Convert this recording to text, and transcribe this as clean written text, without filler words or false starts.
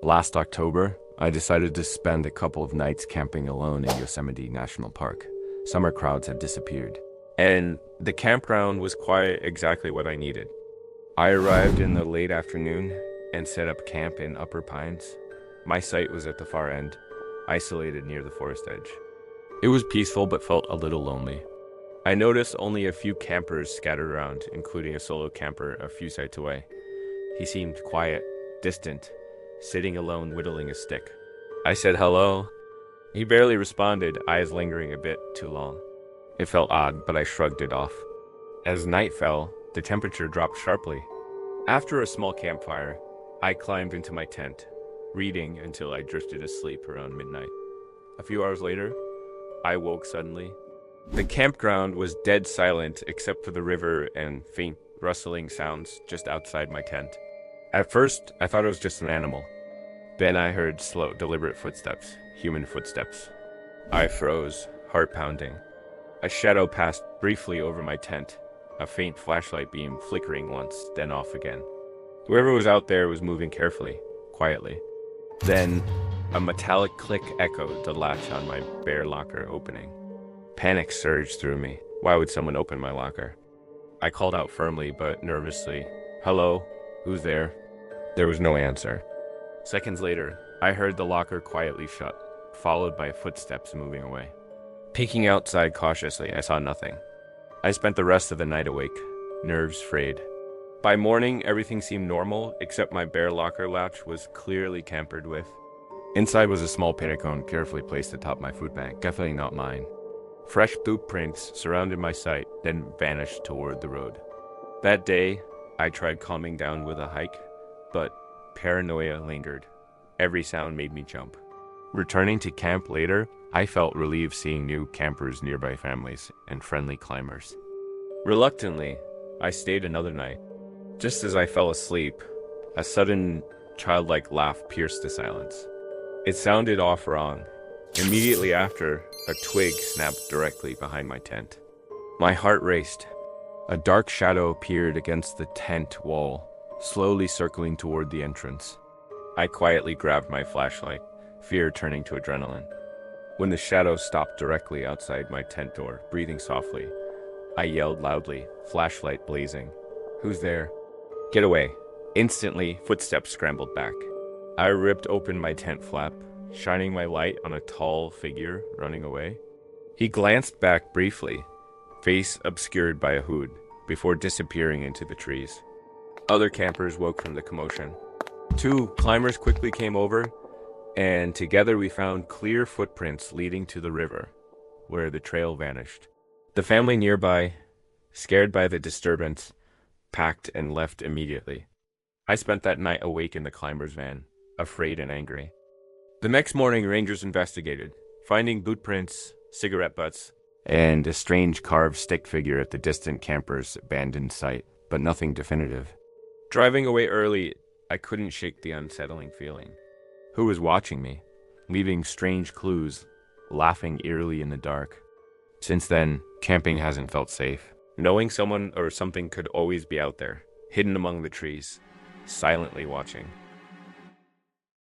Last October, I decided to spend a couple of nights camping alone in Yosemite National Park. Summer crowds had disappeared, and the campground was quite exactly what I needed. I arrived in the late afternoon and set up camp in Upper Pines. My site was at the far end, isolated near the forest edge. It was peaceful but felt a little lonely. I noticed only a few campers scattered around, including a solo camper a few sites away. He seemed quiet, distant, sitting alone whittling a stick. I said hello. He barely responded, eyes lingering a bit too long. It felt odd, but I shrugged it off. As night fell, the temperature dropped sharply. After a small campfire, I climbed into my tent, reading until I drifted asleep around midnight. A few hours later, I woke suddenly. The campground was dead silent except for the river and faint rustling sounds just outside my tent. At first, I thought it was just an animal. Then I heard slow, deliberate footsteps, human footsteps. I froze, heart pounding. A shadow passed briefly over my tent, a faint flashlight beam flickering once, then off again. Whoever was out there was moving carefully, quietly. Then, a metallic click echoed the latch on my bare locker opening. Panic surged through me. Why would someone open my locker? I called out firmly but nervously, "Hello? Who's there?" There was no answer. Seconds later, I heard the locker quietly shut, followed by footsteps moving away. Peeking outside cautiously, I saw nothing. I spent the rest of the night awake, nerves frayed. By morning, everything seemed normal, except my bare locker latch was clearly tampered with. Inside was a small pinnacle carefully placed atop my food bag, definitely not mine. Fresh boot prints surrounded my sight, then vanished toward the road. That day, I tried calming down with a hike, but paranoia lingered. Every sound made me jump. Returning to camp later, I felt relieved seeing new campers, nearby families, and friendly climbers. Reluctantly, I stayed another night. Just as I fell asleep, a sudden childlike laugh pierced the silence. It sounded off wrong. Immediately after, a twig snapped directly behind my tent. My heart raced. A dark shadow appeared against the tent wall, slowly circling toward the entrance. I quietly grabbed my flashlight, fear turning to adrenaline. When the shadow stopped directly outside my tent door, breathing softly, I yelled loudly, flashlight blazing. "Who's there?" "Get away." Instantly, footsteps scrambled back. I ripped open my tent flap, shining my light on a tall figure running away. He glanced back briefly, face obscured by a hood, before disappearing into the trees. Other campers woke from the commotion. Two climbers quickly came over, and together we found clear footprints leading to the river, where the trail vanished. The family nearby, scared by the disturbance, packed and left immediately. I spent that night awake in the climber's van, afraid and angry. The next morning, rangers investigated, finding boot prints, cigarette butts, and a strange carved stick figure at the distant camper's abandoned site, but nothing definitive. Driving away early, I couldn't shake the unsettling feeling. Who was watching me, leaving strange clues, laughing eerily in the dark? Since then, camping hasn't felt safe. Knowing someone or something could always be out there, hidden among the trees, silently watching.